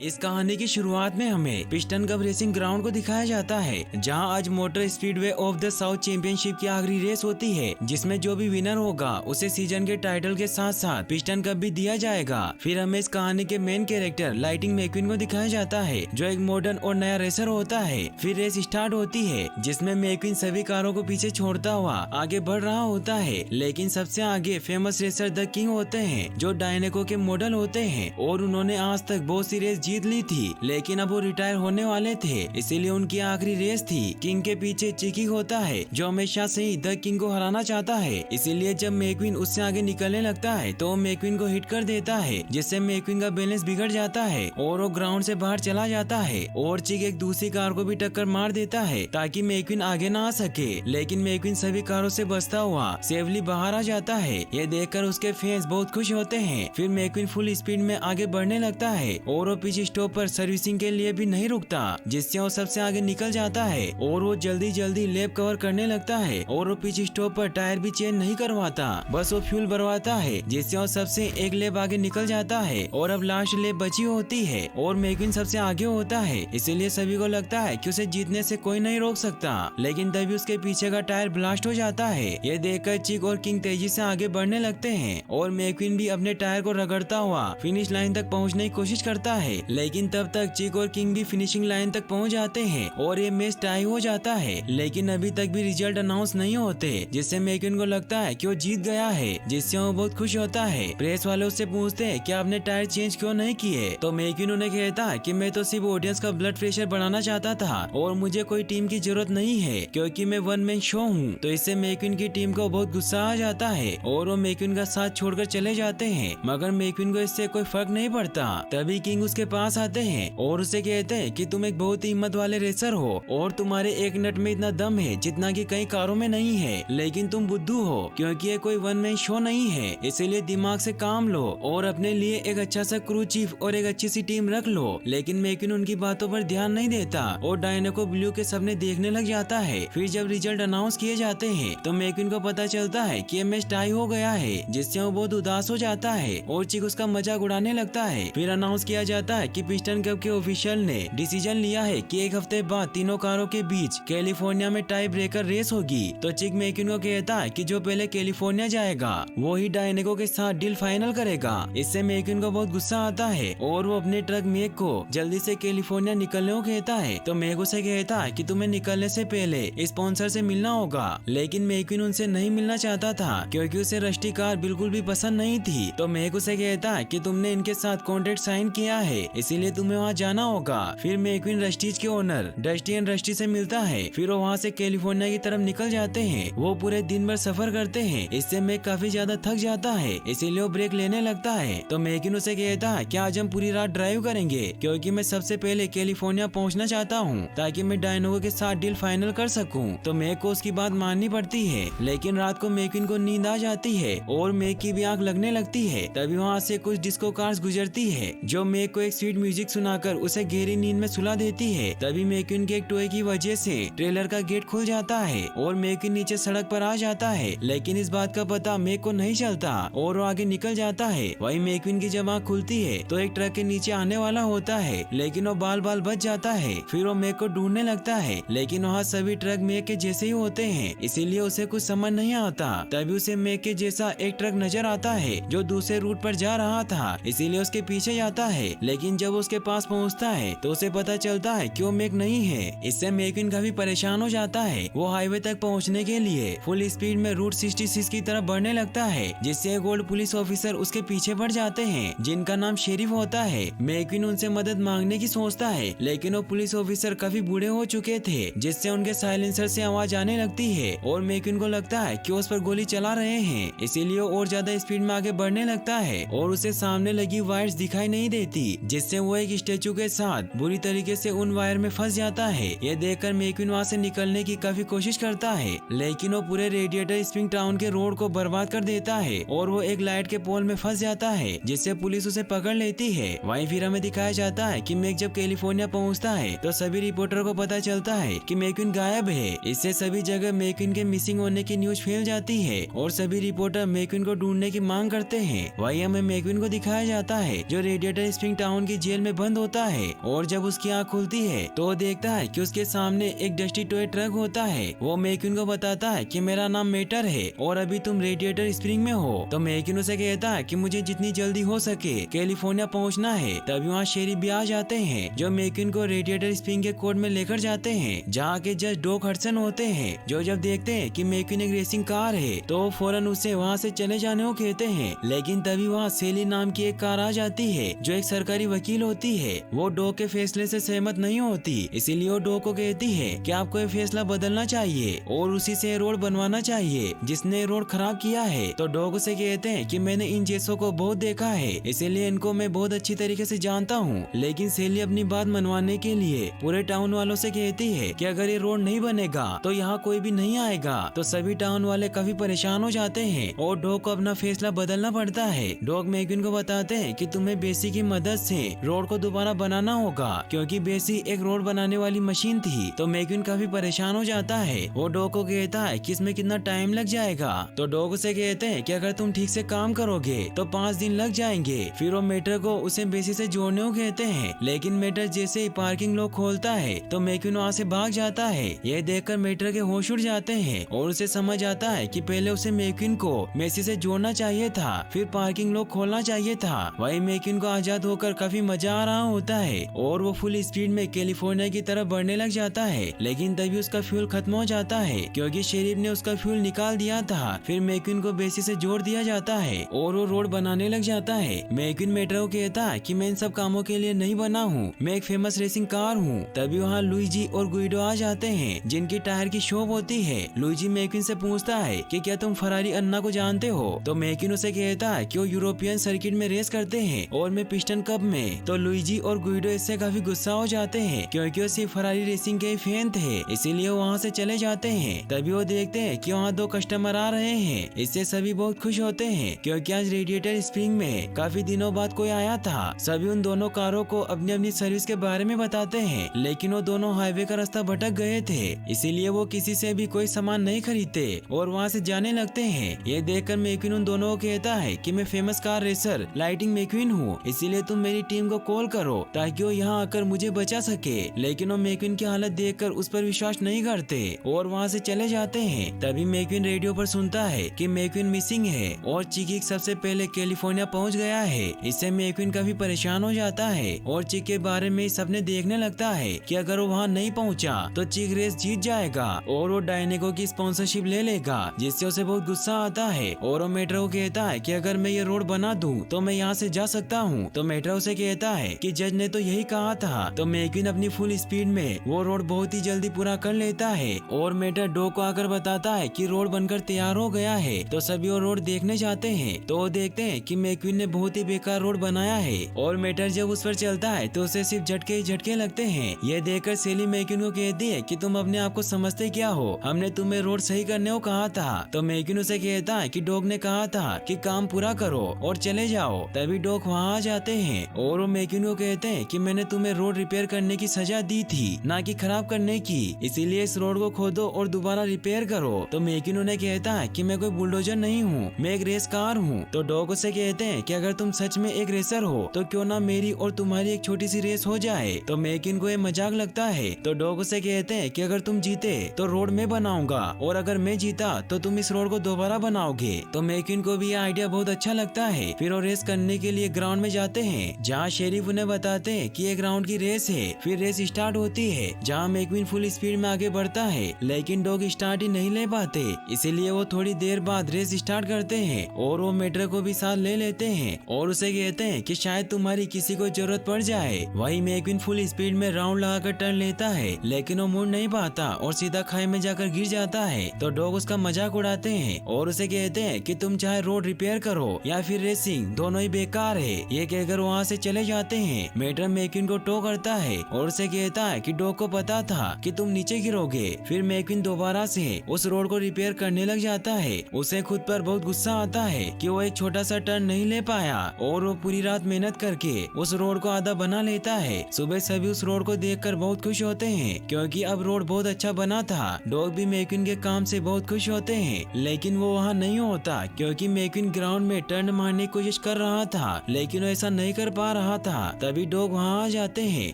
इस कहानी की शुरुआत में हमें पिस्टन कप रेसिंग ग्राउंड को दिखाया जाता है, जहां आज motor speedway of the south championship की आखिरी रेस होती है, जिसमें जो भी विनर होगा उसे सीजन के टाइटल के साथ साथ पिस्टन कप भी दिया जाएगा। फिर हमें इस कहानी के मेन कैरेक्टर लाइटिंग मैक्विन को दिखाया जाता है, जो एक मॉडर्न और नया रेसर होता है। फिर रेस स्टार्ट होती है, जिसमें मैक्विन सभी कारों को पीछे छोड़ता हुआ आगे बढ़ रहा होता है, लेकिन सबसे आगे फेमस रेसर द किंग होते हैं, जो डायनेको के मॉडल होते हैं और उन्होंने आज तक बहुत सी रेस जीत ली थी, लेकिन अब वो रिटायर होने वाले थे, इसीलिए उनकी आखिरी रेस थी। किंग के पीछे चिकी होता है, जो हमेशा से ही द किंग को हराना चाहता है, इसीलिए जब मैक्विन उससे आगे निकलने लगता है तो मैक्विन को हिट कर देता है, जिससे मैक्विन का बैलेंस बिगड़ जाता है और वो ग्राउंड से बाहर चला जाता है। और चिक एक दूसरी कार को भी टक्कर मार देता है ताकि मैक्विन आगे ना आ सके, लेकिन मैक्विन सभी कारों से बचता हुआ सेफली बाहर आ जाता है। ये देखकर उसके फैंस बहुत खुश होते हैं। फिर मैक्विन फुल स्पीड में आगे बढ़ने लगता है और वो पीछे स्टॉप पर सर्विसिंग के लिए भी नहीं रुकता, जिससे वो सबसे आगे निकल जाता है और वो जल्दी जल्दी लैप कवर करने लगता है और वो पीछे स्टॉप पर टायर भी चेंज नहीं करवाता, बस वो फ्यूल भरवाता है, जिससे वो सबसे एक लैप आगे निकल जाता है और अब लास्ट लैप बची होती है और मैक्विन सबसे आगे होता है, इसीलिए सभी को लगता है कि उसे जीतने से कोई नहीं रोक सकता। लेकिन तभी उसके पीछे का टायर ब्लास्ट हो जाता है। ये देखकर चिक और किंग तेजी से आगे बढ़ने लगते हैं और मैक्विन भी अपने टायर को रगड़ता हुआ फिनिश लाइन तक पहुंचने की कोशिश करता है, लेकिन तब तक चिक और किंग भी फिनिशिंग लाइन तक पहुंच जाते हैं और ये मैच टाई हो जाता है। लेकिन अभी तक भी रिजल्ट अनाउंस नहीं होते, जिससे मैक्विन को लगता है कि वो जीत गया है, जिससे वो बहुत खुश होता है। प्रेस वाले उससे पूछते हैं कि आपने टायर चेंज क्यों नहीं किए, तो मैक्विन उन्हें कहता है कि मैं तो सिर्फ ऑडियंस का ब्लड प्रेशर बढ़ाना चाहता था और मुझे कोई टीम की जरूरत नहीं है, क्योंकि मैं वन मैन शो हूँ। तो इससे मैक्विन की टीम को बहुत गुस्सा आ जाता है और वो मैक्विन का साथ छोड़कर चले जाते हैं, मगर मैक्विन को इससे कोई फर्क नहीं पड़ता। तभी किंग उसके पास आते हैं और उसे कहते हैं कि तुम एक बहुत ही हिम्मत वाले रेसर हो और तुम्हारे एक नट में इतना दम है जितना कि कई कारों में नहीं है, लेकिन तुम बुद्धू हो, क्योंकि ये कोई वन मैन शो नहीं है, इसीलिए दिमाग से काम लो और अपने लिए एक अच्छा सा क्रू चीफ और एक अच्छी सी टीम रख लो। लेकिन मैक्विन उनकी बातों पर ध्यान नहीं देता और डायनेको ब्लू के सपने देखने लग जाता है। फिर जब रिजल्ट अनाउंस किए जाते हैं तो मैक्विन को पता चलता है कि मैच टाई हो गया है, जिससे वो बहुत उदास हो जाता है और चिक उसका मजाक उड़ाने लगता है। फिर अनाउंस किया जाता है कि पिस्टन कप के ऑफिशियल ने डिसीजन लिया है कि एक हफ्ते बाद तीनों कारों के बीच कैलिफोर्निया में टाई ब्रेकर रेस होगी। तो चिक मैक्विन को कहता है कि जो पहले कैलिफोर्निया जाएगा वो ही डायनेको के साथ डील फाइनल करेगा। इससे मैक्विन को बहुत गुस्सा आता है और वो अपने ट्रक मैक को जल्दी से कैलिफोर्निया निकलने को कहता है। तो मैक उसे कहता है कि तुम्हें निकलने से पहले स्पॉन्सर से मिलना होगा, लेकिन मैक्विन उनसे नहीं मिलना चाहता था क्योंकि उसे रस्टी कार बिल्कुल भी पसंद नहीं थी। तो मैक उसे कहता है कि तुमने इनके साथ कॉन्ट्रैक्ट साइन किया है, इसीलिए तुम्हें वहाँ जाना होगा। फिर मैक्विन रस्टीज के ओनर डस्टी एंड रस्टी से मिलता है, फिर वो वहाँ से कैलिफोर्निया की तरफ निकल जाते हैं। वो पूरे दिन भर सफर करते हैं, इससे मैक काफी ज्यादा थक जाता है, इसीलिए वो ब्रेक लेने लगता है। तो मैक्विन उसे कहता है कि आज हम पूरी रात ड्राइव करेंगे, क्योंकि मैं सबसे पहले कैलिफोर्निया पहुँचना चाहता हूँ ताकि मैं डायनेको के साथ डील फाइनल कर सकूँ। तो मैक को उसकी बात माननी पड़ती है, लेकिन रात को मैक्विन को नींद आ जाती है और मैक की भी आंख लगने लगती है। तभी वहाँ से कुछ डिस्को कार्स गुजरती है, जो मैक को एक स्वीट म्यूजिक सुनाकर उसे गहरी नींद में सुला देती है। तभी मैक्विन के एक टॉय की वजह से ट्रेलर का गेट खुल जाता है और मैक्विन नीचे सड़क पर आ जाता है, लेकिन इस बात का पता मैक को नहीं चलता और वो आगे निकल जाता है। वही मैक्विन की जब आँख खुलती है तो एक ट्रक के नीचे आने वाला होता है, लेकिन वो बाल बाल बच जाता है। फिर वो मैक को ढूंढने लगता है, लेकिन वहाँ सभी ट्रक मैक के जैसे ही होते हैं, इसीलिए उसे कुछ समझ नहीं आता। तभी उसे मैक के जैसा एक ट्रक नजर आता है जो दूसरे रूट पर जा रहा था, इसीलिए उसके पीछे जाता है। लेकिन जब उसके पास पहुंचता है तो उसे पता चलता है कि वो मैक नहीं है। इससे मैक्विन काफी परेशान हो जाता है। वो हाईवे तक पहुंचने के लिए फुल स्पीड में रूट 66 की तरफ बढ़ने लगता है, जिससे एक ओल्ड पुलिस ऑफिसर उसके पीछे बढ़ जाते हैं, जिनका नाम शेरिफ होता है। मैक्विन उनसे मदद मांगने की सोचता है, लेकिन वो पुलिस ऑफिसर काफी बूढ़े हो चुके थे, जिससे उनके साइलेंसर से आवाज आने लगती है और मैक्विन को लगता है कि उस पर गोली चला रहे हैं, इसीलिए और ज्यादा स्पीड में आगे बढ़ने लगता है और उसे सामने लगी वायर्स दिखाई नहीं देती, जिससे वो एक स्टेचू के साथ बुरी तरीके से उन वायर में फंस जाता है। ये देखकर मैक्विन वहाँ से निकलने की काफी कोशिश करता है, लेकिन वो पूरे रेडिएटर स्प्रिंग टाउन के रोड को बर्बाद कर देता है और वो एक लाइट के पोल में फंस जाता है, जिससे पुलिस उसे पकड़ लेती है। वहीं फिर हमें दिखाया जाता है कि मैक जब कैलिफोर्निया पहुँचता है तो सभी रिपोर्टर को पता चलता है कि मैक्विन गायब है। इससे सभी जगह मैक्विन के मिसिंग होने की न्यूज फैल जाती है और सभी रिपोर्टर मैक्विन को ढूंढने की मांग करते हैं। वहीं हमें मैक्विन को दिखाया जाता है जो रेडिएटर स्प्रिंग टाउन की जेल में बंद होता है और जब उसकी आँख खुलती है तो वो देखता है कि उसके सामने एक डस्टी टॉय ट्रक होता है। वो मैक्विन को बताता है कि मेरा नाम मेटर है और अभी तुम रेडिएटर स्प्रिंग में हो। तो मैक्विन उसे कहता है कि मुझे जितनी जल्दी हो सके कैलिफोर्निया पहुंचना है। तभी वहाँ शेरिफ भी आ जाते हैं जो मैक्विन को रेडिएटर स्प्रिंग के कोर्ट में लेकर जाते हैं, जहाँ के जज डॉक हडसन होते हैं, जो जब देखते हैं कि मैक्विन एक रेसिंग कार है तो वो फौरन उसे वहाँ से चले जाने को कहते हैं। लेकिन तभी वहाँ सेली नाम की एक कार आ जाती है जो एक सरकारी वकील होती है। वो डॉक के फैसले से सहमत नहीं होती, इसीलिए वो डॉक को कहती है कि आपको ये फैसला बदलना चाहिए और उसी से रोड बनवाना चाहिए जिसने रोड खराब किया है। तो डॉक उसे कहते हैं कि मैंने इन जैसों को बहुत देखा है, इसीलिए इनको मैं बहुत अच्छी तरीके से जानता हूँ। लेकिन सेली अपनी बात मनवाने के लिए पूरे टाउन वालों से कहती है कि अगर ये रोड नहीं बनेगा तो यहाँ कोई भी नहीं आएगा। तो सभी टाउन वाले काफी परेशान हो जाते हैं और डॉक को अपना फैसला बदलना पड़ता है। डॉक मैक्विन को बताते हैं कि तुम्हें बेसी की मदद से रोड को दोबारा बनाना होगा, क्योंकि बेसी एक रोड बनाने वाली मशीन थी। तो मैक्विन काफी परेशान हो जाता है। वो डॉक को कहता है कि इसमें कितना टाइम लग जाएगा। तो डॉक उसे कहते हैं कि अगर तुम ठीक से काम करोगे तो 5 दिन लग जाएंगे। फिर वो मेटर को उसे बेसी से जोड़ने को कहते हैं, लेकिन मेटर जैसे ही पार्किंग लॉक खोलता है तो मैक्विन वहाँ से भाग जाता है। यह देखकर मेटर के होश उड़ जाते हैं और उसे समझ आता है कि पहले उसे मैक्विन को मेसी से जोड़ना चाहिए था, फिर पार्किंग लॉक खोलना चाहिए था। वही मैक्विन को आजाद होकर काफी मजा आ रहा होता है और वो फुल स्पीड में कैलिफोर्निया की तरफ बढ़ने लग जाता है। लेकिन तभी उसका फ्यूल खत्म हो जाता है क्योंकि शेरिफ ने उसका फ्यूल निकाल दिया था। फिर मैक्विन को बेसी से जोड़ दिया जाता है और वो रोड बनाने लग जाता है। मैक्विन मेटर को कहता है कि मैं इन सब कामों के लिए नहीं बना हूँ, मैं एक फेमस रेसिंग कार हूँ। तभी वहाँ लुइजी और गुइडो आ जाते हैं जिनकी टायर की शॉप होती है। लुइजी मैक्विन से पूछता है कि क्या तुम फरारी अन्ना को जानते हो। तो मैक्विन उसे कहता है कि वो यूरोपियन सर्किट में रेस करते हैं और मैं पिस्टन कप में। तो लुइजी और गुइडो इससे काफी गुस्सा हो जाते हैं क्योंकि वो सिर्फ फरारी रेसिंग के फैन थे, इसीलिए वो वहाँ से चले जाते हैं। तभी वो देखते हैं कि वहाँ 2 कस्टमर आ रहे हैं। इससे सभी बहुत खुश होते हैं क्योंकि आज रेडिएटर स्प्रिंग में काफी दिनों बाद कोई आया था। सभी उन दोनों कारों को अपनी अपनी सर्विस के बारे में बताते हैं, लेकिन वो दोनों हाईवे का रास्ता भटक गए थे, इसीलिए वो किसी से भी कोई सामान नहीं खरीदते और वहाँ से जाने लगते हैं। ये देखकर मैक्विन उन दोनों को कहता है कि मैं फेमस कार रेसर लाइटिंग मैक्विन हूँ, इसीलिए तुम मेरी टीम को कॉल करो ताकि वो यहाँ आकर मुझे बचा सके। लेकिन वो मैक्विन की हालत देखकर उस पर विश्वास नहीं करते और वहाँ से चले जाते हैं। तभी मैक्विन रेडियो पर सुनता है कि मैक्विन मिसिंग है और चिकी सबसे पहले कैलिफोर्निया पहुँच गया है। इससे मैक्विन काफी परेशान हो जाता है और चिक के बारे में सपने देखने लगता है कि अगर वो वहाँ नहीं पहुँचा तो चिक रेस जीत जाएगा और वो डायनेको की स्पॉन्सरशिप ले लेगा, जिससे उसे बहुत गुस्सा आता है और वो मेट्रो को कहता है कि अगर मैं ये रोड बना दूं तो मैं यहाँ से जा सकता हूँ। तो मेट्रो उसे कहता है कि जज ने तो यही कहा था। तो मैक्विन अपनी फुल स्पीड में वो रोड बहुत ही जल्दी पूरा कर लेता है और मेटर डॉक को आकर बताता है कि रोड बनकर तैयार हो गया है। तो सभी वो रोड देखने जाते हैं तो वो देखते हैं कि मैक्विन ने बहुत ही बेकार रोड बनाया है और मेटर जब उस पर चलता है तो उसे सिर्फ झटके ही झटके लगते हैं। ये देखकर सेली मैक्विन को कहती है कि तुम अपने आप को समझते क्या हो, हमने तुम्हें रोड सही करने को कहा था। तो मैक्विन उसे कहता है कि डॉग ने कहा था कि काम पूरा करो और चले जाओ। तभी डॉग वहाँ आ जाते हैं और वो मैक्विन को कहते हैं कि मैंने तुम्हें रोड रिपेयर करने की सजा दी थी, ना कि खराब करने की, इसीलिए इस रोड को खोदो और दोबारा रिपेयर करो। तो मैक्विन उन्हें कहता है कि मैं कोई बुलडोजर नहीं हूँ, मैं एक रेस कार हूँ। तो डॉग उसे कहते हैं कि अगर तुम सच में एक रेसर हो तो क्यों ना मेरी और तुम्हारी एक छोटी सी रेस हो जाए। तो मैक्विन को ये मजाक लगता है। तो डॉग उसे कहते हैं कि अगर तुम जीते तो रोड मैं बनाऊंगा और अगर मैं जीता तो तुम इस रोड को दोबारा बनाओगे। तो मैक्विन को भी ये आइडिया बहुत अच्छा लगता है। फिर वो रेस करने के लिए ग्राउंड में जाते हैं जहाँ शेरिफ उन्हें बताते हैं कि ये ग्राउंड की रेस है। फिर रेस स्टार्ट होती है जहाँ मैक्विन फुल स्पीड में आगे बढ़ता है, लेकिन डॉग स्टार्ट ही नहीं ले पाते, इसीलिए वो थोड़ी देर बाद रेस स्टार्ट करते हैं और वो मेटर को भी साथ ले लेते हैं और उसे कहते हैं कि शायद तुम्हारी किसी को जरूरत पड़ जाए। वही मैक्विन फुल स्पीड में राउंड लगाकर टर्न लेता है, लेकिन वो मुड़ नहीं पाता और सीधा खाई में जाकर गिर जाता है। तो डॉग उसका मजाक उड़ाते हैं और उसे कहते हैं कि तुम चाहे रोड रिपेयर करो या फिर रेसिंग, दोनों ही बेकार है। ये कहकर वहाँ से चले जाते हैं। मेटर मैक्विन को टो करता है और उसे कहता है कि डॉग को पता था कि तुम नीचे गिरोगे। फिर मैक्विन दोबारा से उस रोड को रिपेयर करने लग जाता है। उसे खुद पर बहुत गुस्सा आता है कि वो एक छोटा सा टर्न नहीं ले पाया और वो पूरी रात मेहनत करके उस रोड को आधा बना लेता है। सुबह सभी उस रोड को देखकर बहुत खुश होते हैं क्योंकि अब रोड बहुत अच्छा बना था। डॉग भी मैक्विन के काम से बहुत खुश होते हैं, लेकिन वो वहाँ नहीं होता क्योंकि मैक्विन ग्राउंड में टर्न मारने की कोशिश कर रहा था, लेकिन वो ऐसा नहीं कर पा रहा था तभी डॉग वहाँ आ जाते हैं,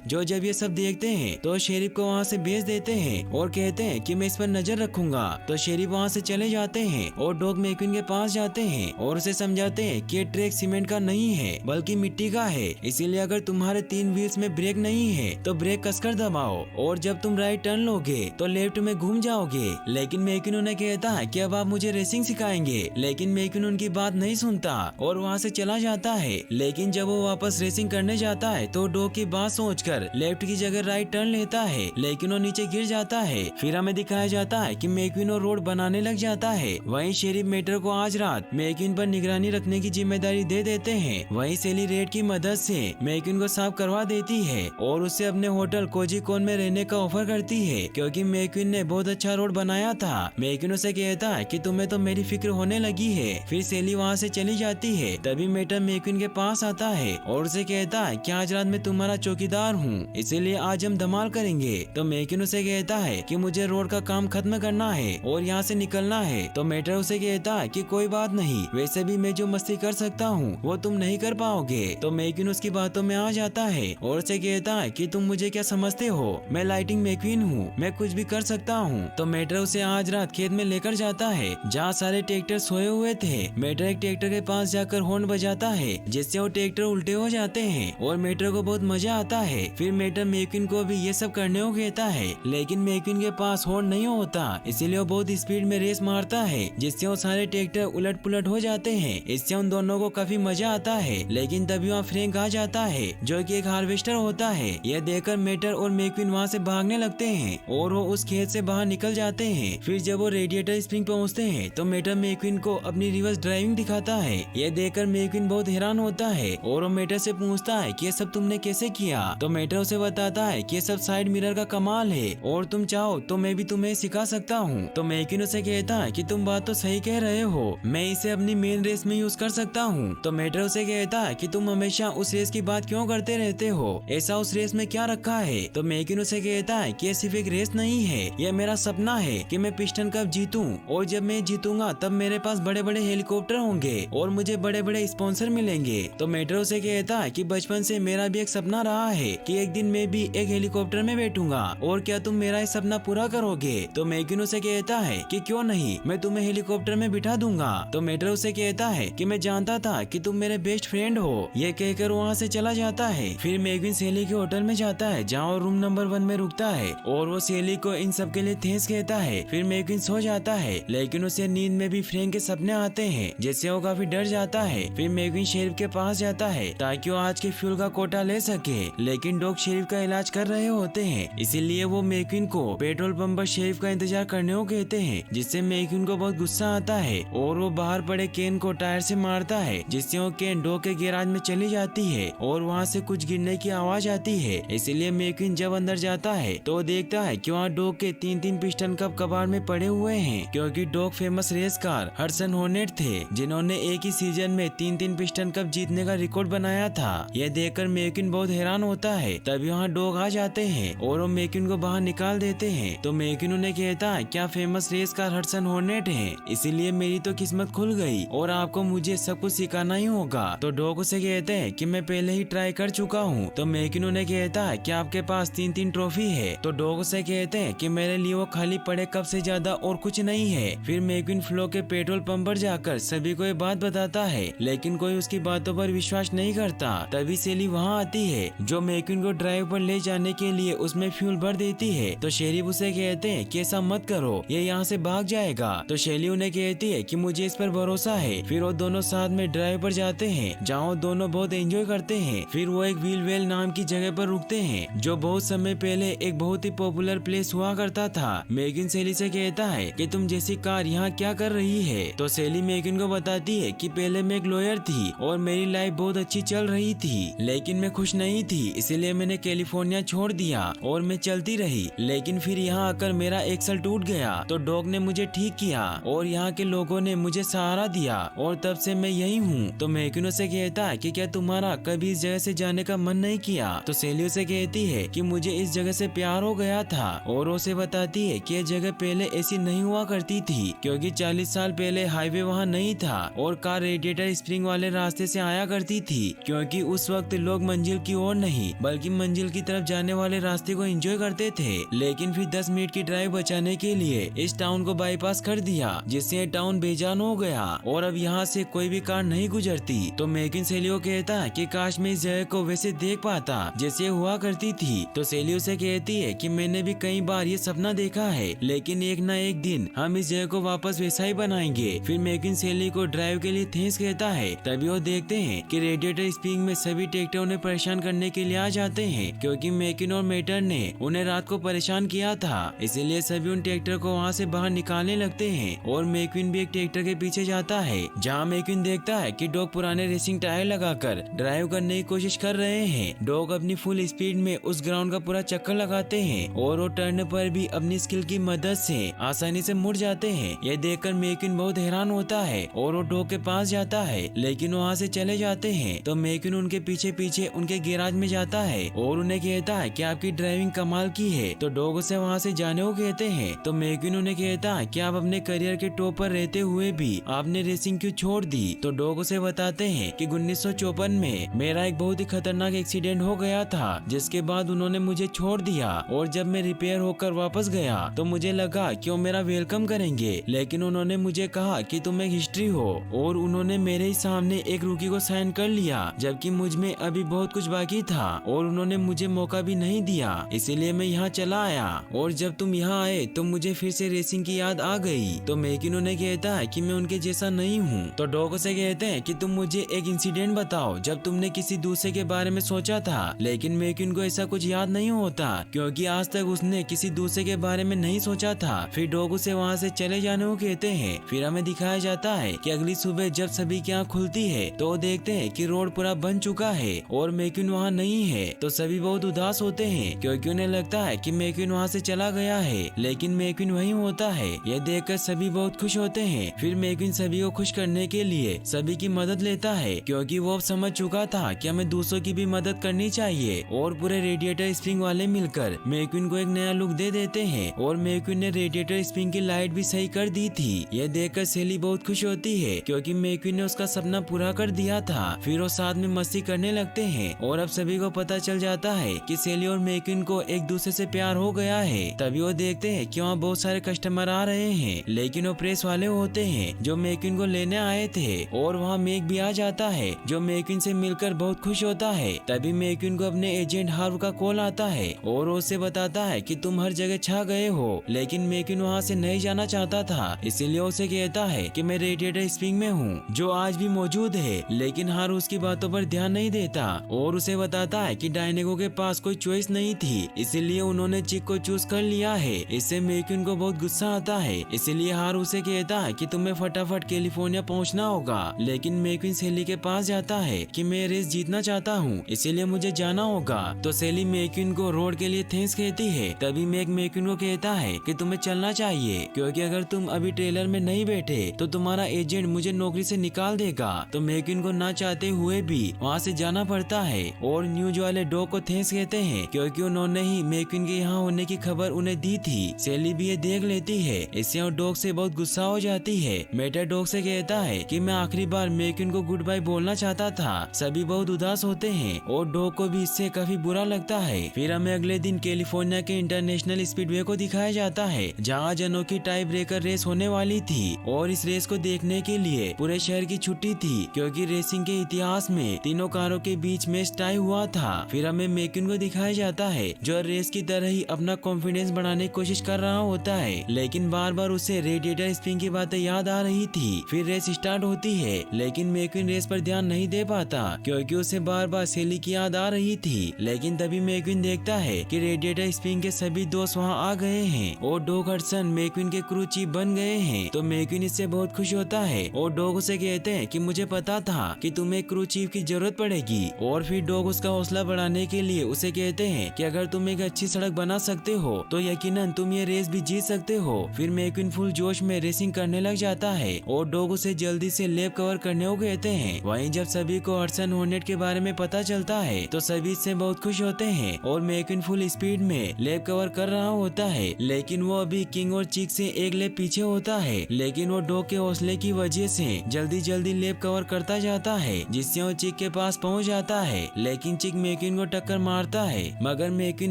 जो जब ये सब देखते हैं तो शेरिफ को वहाँ से भेज देते हैं और कहते हैं कि मैं इस पर नजर रखूंगा। तो शेरिफ वहाँ से चले जाते हैं और डॉग मैक्विन के पास जाते हैं और उसे समझाते हैं कि ये ट्रैक सीमेंट का नहीं है बल्कि मिट्टी का है, इसीलिए अगर तुम्हारे 3 व्हील्स में ब्रेक नहीं है तो ब्रेक कसकर दबाओ और जब तुम राइट टर्न लोगे तो लेफ्ट में घूम जाओगे। लेकिन मैक्विन उन्हें कहता है कि अब आप मुझे रेसिंग सिखाएंगे, लेकिन मैक्विन उनकी बात नहीं सुनता और वहाँ से चला जाता है। लेकिन जब वो वापस रेसिंग करने जाता है तो डॉग की बात सोचकर लेफ्ट की जगह राइट टर्न लेता है, लेकिन वो नीचे गिर जाता है। फिर हमें दिखाया जाता है कि मैक्विन और रोड बनाने लग जाता है। वहीं शेरिफ मेटर को आज रात मैक्विन पर निगरानी रखने की जिम्मेदारी दे देते हैं। वहीं सेली रेड की मदद से मैक्विन को साफ करवा देती है और उससे अपने होटल कोजी कोन में रहने का ऑफर करती है, क्योंकि मैक्विन ने बहुत अच्छा रोड बनाया था। मैक्विन उसे कहता है कि तुम्हें तो मेरी फिक्र होने लगी है। फिर सेली वहाँ से चली जाती है। तभी मेटर मैक्विन के पास आता है और उसे कहता है कि आज रात मैं तुम्हारा चौकीदार हूँ, इसीलिए आज हम धमाल करेंगे। तो मैक्विन उसे कहता है कि मुझे रोड का काम खत्म करना है और यहाँ से निकलना है। तो मेटर उसे कहता है कि कोई बात नहीं, वैसे भी मैं जो मस्ती कर सकता हूँ वो तुम नहीं कर पाओगे। तो मैक्विन उसकी बातों में आ जाता है और उसे कहता है कि तुम मुझे क्या समझते हो, मैं लाइटिंग मैक्विन हूँ, मैं कुछ भी कर सकता हूँ। तो मेटर उसे आज रात खेत में लेकर जाता है जहाँ सारे ट्रैक्टर सोए हुए थे। मेटर एक ट्रैक्टर के पास जाकर हॉर्न बजाता है जिससे वो ट्रैक्टर उल्टे हो जाते हैं और मेटर को बहुत मजा आता है। फिर मेटर मैक्विन को भी ये सब करने को कहता है, लेकिन मैक्विन के पास हॉर्न नहीं होता, इसीलिए वो बहुत स्पीड में रेस मारता है जिससे वो सारे ट्रैक्टर उलट पुलट हो जाते हैं। इससे उन दोनों को काफी मजा आता है। लेकिन तभी वहाँ फ्रैंक आ जाता है जो कि एक हार्वेस्टर होता है। यह देखकर मेटर और मैक्विन वहाँ से भागने लगते हैं और वो उस खेत से बाहर निकल जाते हैं। फिर जब वो रेडिएटर स्प्रिंग पहुँचते हैं तो मेटर मैक्विन को अपनी रिवर्स ड्राइविंग दिखाता है। यह देखकर मैक्विन बहुत हैरान होता है और वो मेटर से पूछता है कि ये सब तुमने कैसे किया। तो मेटर उसे बताता है कि ये सब साइड मिरर का कमाल है और तुम चाहो तो मैं भी तुम्हें सिखा सकता हूँ। तो मैक्विन उसे कहता है कि तुम बात तो सही कह रहे हो, मैं इसे अपनी मेन रेस में यूज कर सकता हूँ। तो मेटर उसे कहता है कि तुम हमेशा उस रेस की बात क्यों करते रहते हो, ऐसा उस रेस में क्या रखा है। तो मैक्विन उसे कहता है कि ये सिर्फ एक रेस नहीं है, यह मेरा सपना है कि मैं पिस्टन कप जीतूं और जब मैं जीतूंगा तब मेरे पास बड़े बड़े हेलीकॉप्टर होंगे और मुझे बड़े बड़े स्पॉन्सर मिलेंगे। तो मेटर उसे कहता है कि बचपन से मेरा भी एक सपना रहा है कि एक दिन मैं भी एक हेलीकॉप्टर में बैठूंगा और क्या तुम मेरा ये सपना पूरा करोगे। तो मैक्विन उसे कहता है कि क्यों नहीं, मैं तुम्हें हेलीकॉप्टर में बिठा दूंगा। तो मेटर उसे कहता है कि मैं जानता था कि तुम मेरे बेस्ट फ्रेंड हो। ये कहकर वहाँ से चला जाता है। फिर मैक्विन सेली के होटल में जाता है जहाँ वो रूम नंबर 1 में रुकता है और वो सेली को इन सब के लिए थैंक्स कहता है। फिर मैक्विन सो जाता है, लेकिन उसे नींद में भी फ्रैंक के सपने आते हैं जिससे वो काफी डर जाता है। फिर मैक्विन शेरिफ के पास जाता है ताकि वो आज के फ्यूल का कोटा ले सके, लेकिन डॉग शेरिफ का इलाज कर रहे होते हैं, इसीलिए वो मैक्विन को पेट्रोल पंप पर शेरिफ का इंतजार करने को कहते हैं, जिससे मैक्विन को बहुत गुस्सा आता है और वो बाहर पड़े केन को टायर से मारता है जिससे वो केन डॉग के गैराज में चली जाती है और वहाँ से कुछ गिरने की आवाज आती है। इसीलिए मैक्विन जब अंदर जाता है तो देखता है कि वहाँ डॉग के 3-3 पिस्टन कप कबाड़ में पड़े हुए हैं, क्योंकि Doc famous race car Hudson Hornet थे जिन्होंने एक ही सीजन में 3-3 पिस्टन कप जीतने का रिकॉर्ड बनाया था। यह देखकर मैक्विन बहुत हैरान होता है। तभी वहाँ डॉग आ जाते हैं और वो मैक्विन को बाहर निकाल देते हैं। तो मैक्विन उन्हें कहता है क्या famous race car Hudson Hornet है, इसीलिए मेरी तो किस्मत खुल गई और आपको मुझे सब कुछ सिखाना ही होगा। तो डॉग उसे कहते हैं कि मैं पहले ही ट्राई कर चुका हूँ। तो मैक्विन उन्हें कहता है कि आपके पास 3-3 ट्रॉफी है। तो डॉग उसे कहते हैं कि मेरे लिए वो खाली पड़े कप से ज्यादा और कुछ नहीं है। फिर मैक्विन फ्लो के पेट्रोल पंप पर जाकर सभी को ये बात बताता है, लेकिन कोई उसकी बातों पर विश्वास नहीं करता। तभी सेली वहाँ आती है जो मैक्विन को ड्राइव पर ले जाने के लिए उसमें फ्यूल भर देती है। तो शेरिफ उसे कहते हैं कि ऐसा मत करो, ये यहाँ से भाग जाएगा। तो शेली उन्हें कहती है कि मुझे इस पर भरोसा है। फिर वो दोनों साथ में ड्राइव पर जाते हैं जहाँ वो दोनों बहुत एंजॉय करते हैं। फिर वो एक व्हील वेल नाम की जगह पर रुकते हैं जो बहुत समय पहले एक बहुत ही पॉपुलर प्लेस हुआ करता था। मैक्विन सेली से कहता है कि तुम जैसी कार यहाँ क्या कर रही है। तो सेली मैक्विन को बताती है कि पहले मैं एक लॉयर थी और मेरी लाइफ बहुत अच्छी चल रही थी, लेकिन मैं खुश नहीं थी, इसीलिए मैंने कैलिफोर्निया छोड़ दिया और मैं चलती रही। लेकिन फिर यहाँ आकर मेरा एक्सल टूट गया तो डॉग ने मुझे ठीक किया और यहाँ के लोगों ने मुझे सहारा दिया और तब से मैं यही हूँ। तो मैक्विन उसे कहता है कि क्या तुम्हारा कभी इस जगह से जाने का मन नहीं किया। तो सेली उसे कहती है कि मुझे इस जगह से प्यार हो गया था और उसे बताती है कि यह जगह पहले ऐसी नहीं हुआ करती थी, क्योंकि 40 साल पहले हाईवे वहाँ नहीं था और कार रेडिएटर स्प्रिंग वाले रास्ते से आया करती थी, क्योंकि क्योंकि उस वक्त लोग मंजिल की ओर नहीं बल्कि मंजिल की तरफ जाने वाले रास्ते को एंजॉय करते थे। लेकिन फिर 10 मिनट की ड्राइव बचाने के लिए इस टाउन को बाईपास कर दिया, जिससे ये टाउन बेजान हो गया और अब यहाँ से कोई भी कार नहीं गुजरती। तो मैकिन सेलियो कहता है कि काश मैं इस जगह को वैसे देख पाता जैसे हुआ करती थी। तो सेलियो से कहती है कि मैंने भी कई बार ये सपना देखा है, लेकिन एक ना एक दिन हम इस जगह को वापस वैसा ही बनाएंगे। फिर मैकिन सेली को ड्राइव के लिए थैंक्स कहता है। तभी वो देखते हैं कि रेडिएटर स्प्रिंग में सभी ट्रैक्टर उन्हें परेशान करने के लिए आ जाते हैं, क्योंकि मैकिन और मेटर ने उन्हें रात को परेशान किया था। इसीलिए सभी उन ट्रैक्टर को वहाँ से बाहर निकालने लगते हैं और मैकिन भी एक ट्रैक्टर के पीछे जाता है, जहाँ मैकिन देखता है कि डॉग पुराने रेसिंग टायर लगाकर ड्राइव करने की कोशिश कर रहे हैं। डॉग अपनी फुल स्पीड में उस ग्राउंड का पूरा चक्कर लगाते हैं और वो टर्न पर भी अपनी स्किल की मदद से आसानी से मुड़ जाते हैं। यह देखकर मैकिन बहुत हैरान होता है और वो डॉग के पास जाता है, लेकिन वहाँ से चले जाते हैं। तो मैकिन उनके पीछे पीछे उनके गैराज में जाता है और उन्हें कहता है कि आपकी ड्राइविंग कमाल की है। तो डॉग उसे वहाँ से जाने को कहते हैं। तो मैकिन उन्हें कहता है कि आप अपने करियर के टॉप पर रहते हुए भी आपने रेसिंग क्यों छोड़ दी। तो डॉग उसे बताते हैं कि 1954 में मेरा एक बहुत ही खतरनाक एक्सीडेंट हो गया था, जिसके बाद उन्होंने मुझे छोड़ दिया और जब मैं रिपेयर होकर वापस गया तो मुझे लगा कि वो मेरा वेलकम करेंगे, लेकिन उन्होंने मुझे कहा कि तुम एक हिस्ट्री हो और उन्होंने मेरे ही सामने एक रूकी को साइन कर लिया, जबकि मुझ में अभी बहुत कुछ बाकी था और उन्होंने मुझे मौका भी नहीं दिया। इसीलिए मैं यहाँ चला आया और जब तुम यहाँ आए तो मुझे फिर से रेसिंग की याद आ गई। तो मैकिन उन्हें कहता है कि मैं उनके जैसा नहीं हूँ। तो डॉग से कहते हैं कि तुम मुझे एक इंसिडेंट बताओ जब तुमने किसी दूसरे के बारे में सोचा था। लेकिन मैकिन को ऐसा कुछ याद नहीं होता, क्योंकि आज तक उसने किसी दूसरे के बारे में नहीं सोचा था। फिर डॉग उसे वहाँ से चले जाने को कहते हैं। फिर हमें दिखाया जाता है कि अगली सुबह जब सभी की आँख खुलती है तो वो देखते हैं कि रोड पूरा बन चुका है और मैकिन वहाँ नहीं है। तो सभी बहुत उदास होते हैं, क्योंकि उन्हें लगता है कि मैकिन वहाँ से चला गया है, लेकिन मैकिन वहीं होता है। यह देखकर सभी बहुत खुश होते हैं। फिर मैकिन सभी को खुश करने के लिए सभी की मदद लेता है, क्योंकि वो अब समझ चुका था कि हमें दूसरों की भी मदद करनी चाहिए। और पूरे रेडिएटर स्प्रिंग वाले मिलकर मैकिन को एक नया लुक दे देते हैं और मैकिन ने रेडिएटर स्प्रिंग की लाइट भी सही कर दी थी। यह देखकर सेली बहुत खुश होती है, क्योंकि मैकिन ने उसका सपना पूरा कर दिया था। फिर वो साथ में मस्ती करने लगते हैं और अब सभी को पता चल जाता है कि सेली और मैकिन को एक दूसरे से प्यार हो गया है। तभी वो देखते हैं कि वहाँ बहुत सारे कस्टमर आ रहे हैं, लेकिन वो प्रेस वाले होते हैं जो मैकिन को लेने आए थे। और वहाँ मैक भी आ जाता है जो मैकिन से मिलकर बहुत खुश होता है। तभी मैकिन को अपने एजेंट हार्व का कॉल आता है और उसे बताता है कि तुम हर जगह छा गए हो, लेकिन मैकिन वहाँ से नहीं जाना चाहता था। इसीलिए उसे कहता है कि मैं रेडिएटर स्प्रिंग में हूँ, जो आज भी मौजूद है। लेकिन हार्व उसकी बातों पर ध्यान नहीं देता और उसे बताता है कि डायनेगो के पास कोई चॉइस नहीं थी, इसीलिए उन्होंने चिक को चूज कर लिया है। इससे मैकिन को बहुत गुस्सा आता है। इसीलिए हार्व उसे कहता है कि तुम्हें फटाफट कैलिफोर्निया पहुँचना होगा। लेकिन मैकिन सेली के पास जाता है कि मैं रेस जीतना चाहता हूँ, इसीलिए मुझे जाना होगा। तो सेली मैकिन को रोड के लिए थैंक्स कहती है। तभी मैकिन को कहता है कि तुम्हें चलना चाहिए, क्योंकि अगर तुम अभी ट्रेलर में नहीं बैठे तो तुम्हारा एजेंट मुझे नौकरी से निकाल देगा। तो मैकिन को ना चाहते हुए भी वहाँ से जाना पड़ता है और न्यूज वाले डॉग को थैंक्स कहते हैं, क्योंकि उन्होंने ही मैकिन के यहाँ होने की खबर उन्हें दी थी। सेली भी ये देख लेती है, इससे वो डॉग से बहुत गुस्सा हो जाती है। मेटर डॉग से कहता है कि मैं आखिरी बार मैकिन को गुड बाय बोलना चाहता था। सभी बहुत उदास होते हैं और डॉग को भी इससे काफी बुरा लगता है। फिर हमें अगले दिन कैलिफोर्निया के इंटरनेशनल स्पीडवे को दिखाया जाता है, जहाँ अनोखी टाई ब्रेकर रेस होने वाली थी और इस रेस को देखने के लिए पूरे शहर की छुट्टी थी, क्योंकि रेसिंग के इतिहास में तीनों कारों के बीच में टाई हुआ था। फिर हमें मैकिन को दिखाया जाता है जो रेस की तरह ही अपना कॉन्फिडेंस बढ़ाने की कोशिश कर रहा होता है, लेकिन बार बार उसे रेडिएटर स्प्रिंग की बातें याद आ रही थी। फिर रेस स्टार्ट होती है, लेकिन मैकिन रेस पर ध्यान नहीं दे पाता, क्योंकि उसे बार बार सेली की याद आ रही थी। लेकिन तभी मैकिन देखता है कि रेडिएटर स्प्रिंग के सभी दोस्त वहाँ आ गए हैं और डॉग हडसन मैकिन के क्रू चीफ बन गए हैं। तो मैकिन इससे बहुत खुश होता है और डॉग उसे कहते हैं कि मुझे पता था कि तुम्हें क्रू चीफ की जरूरत पड़ेगी। और फिर डॉग उसका हौसला बढ़ाने के लिए उसे कहते हैं कि अगर तुम एक अच्छी सड़क बना सकते हो तो यकीनन तुम ये रेस भी जीत सकते हो। फिर मैकिन फुल जोश में रेसिंग करने लग जाता है और डॉग उसे जल्दी से लैप कवर करने को कहते हैं। वहीं जब सभी को हडसन हॉर्नेट के बारे में पता चलता है तो सभी इससे बहुत खुश होते हैं और मैकिन फुल स्पीड में लैप कवर कर रहा होता है, लेकिन वो अभी किंग और चिक से एक लैप पीछे होता है। लेकिन वो डॉग के हौसले की वजह से जल्दी जल्दी लैप कवर करता जाता है, जिससे वो चिक चिक के पास पहुंच जाता है, लेकिन चिक मैक्विन को टक्कर मारता है, मगर मैक्विन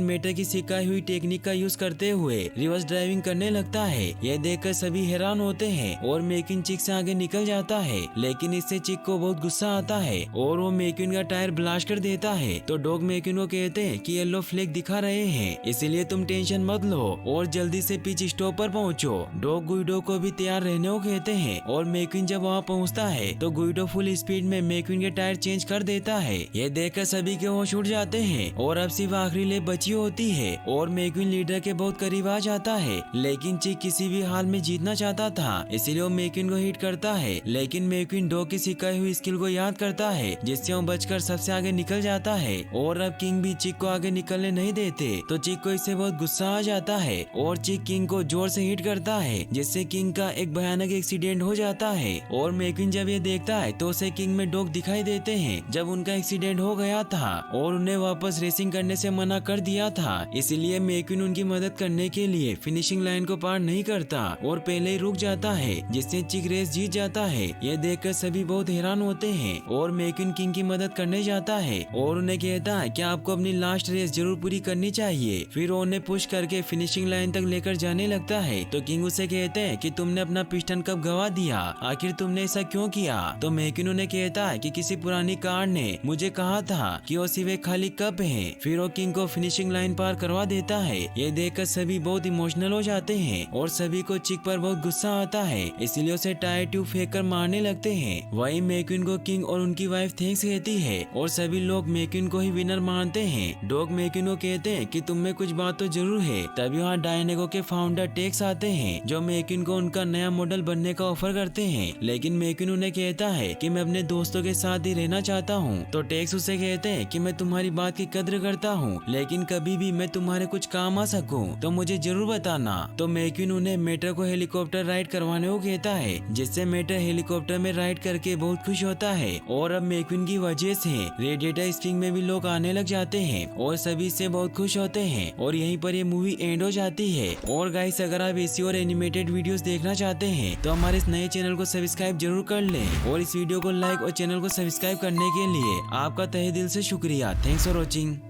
मेटर की सिखाई हुई टेक्निक का यूज करते हुए रिवर्स ड्राइविंग करने लगता है। यह देखकर सभी हैरान होते हैं और मैक्विन चिक से आगे निकल जाता है, लेकिन इससे चिक को बहुत गुस्सा आता है और वो मैक्विन का टायर ब्लास्ट कर देता है। तो डॉग मैक्विन को कहते हैं कि येलो फ्लैग दिखा रहे हैं, इसलिए तुम टेंशन मत लो और जल्दी से पिच स्टॉप पर पहुंचो। डॉग गुइडो को भी तैयार रहने को कहते हैं और मैक्विन जब वहाँ पहुँचता है तो गुइडो फुल स्पीड में मैक्विन के टायर चेंज कर देता है। यह देखकर सभी के होश उड़ जाते हैं और अब सिर्फ आखिरी लेप बची होती है और मैक्विन लीडर के बहुत करीब आ जाता है, लेकिन चिक किसी भी हाल में जीतना चाहता था, इसलिए वो मैक्विन को हिट करता है। लेकिन मैक्विन डॉग की सिखाई हुई स्किल को याद करता है, जिससे वो बचकर सबसे आगे निकल जाता है और अब किंग भी चिक को आगे निकलने नहीं देते। तो चिक को इससे बहुत गुस्सा आ जाता है और चिक किंग को जोर से हिट करता है, जिससे किंग का एक भयानक एक्सीडेंट हो जाता है। और मैक्विन जब ये देखता है तो उसे किंग में डॉग दिखाई देते हैं जब उनका एक्सीडेंट हो गया था और उन्हें वापस रेसिंग करने से मना कर दिया था, इसलिए मैक्विन उनकी मदद करने के लिए फिनिशिंग लाइन को पार नहीं करता और पहले ही रुक जाता है, जिससे चिक रेस जीत जाता है। यह देखकर सभी बहुत हैरान होते हैं और मैक्विन किंग की मदद करने जाता है और उन्हें कहता है कि आपको अपनी लास्ट रेस जरूर पूरी करनी चाहिए। फिर वो उन्हें पुश करके फिनिशिंग लाइन तक लेकर जाने लगता है। तो किंग उसे कहते हैं कि तुमने अपना पिस्टन कब गवा दिया, आखिर तुमने ऐसा क्यों किया। तो मैक्विन उन्हें कहता है कि किसी पुरानी कार ने मुझे कहा था कि वो सिर्फ एक खाली कप है। फिर वो किंग को फिनिशिंग लाइन पार करवा देता है। ये देखकर सभी बहुत इमोशनल हो जाते हैं और सभी को चिक पर बहुत गुस्सा आता है, इसलिए उसे टायर ट्यूब फेंक कर मारने लगते हैं। वहीं मैक्विन को किंग और उनकी वाइफ थैंक्स कहती है और सभी लोग मैक्विन को ही विनर मानते हैं। डॉग मैक्विन को कहते हैं कि तुम में कुछ बात तो जरूर है। तभी वहाँ डायनेगो के फाउंडर टेक्स आते हैं, जो मैक्विन को उनका नया मॉडल बनने का ऑफर करते हैं, लेकिन मैक्विन उन्हें कहता है कि मैं अपने दोस्तों के साथ ही रहना चाहता हूँ। तो टेक्स उसे कहते हैं कि मैं तुम्हारी बात की कद्र करता हूँ, लेकिन कभी भी मैं तुम्हारे कुछ काम आ सकूं तो मुझे जरूर बताना। तो मैक्विन उन्हें मेटर को हेलीकॉप्टर राइड करवाने को कहता है, जिससे मेटर हेलीकॉप्टर में राइड करके बहुत खुश होता है और अब मैक्विन की वजह से रेडिएटर स्प्रिंग में भी लोग आने लग जाते हैं और सभी से बहुत खुश होते हैं और यहीं पर ये मूवी एंड हो जाती है। और गाइस, अगर आप ऐसी और एनिमेटेड वीडियोस देखना चाहते हैं तो हमारे इस नए चैनल को सब्सक्राइब जरूर कर लें और इस वीडियो को लाइक और चैनल को सब्सक्राइब करने के लिए आपका तहे दिल से शुक्रिया। Thanks for watching.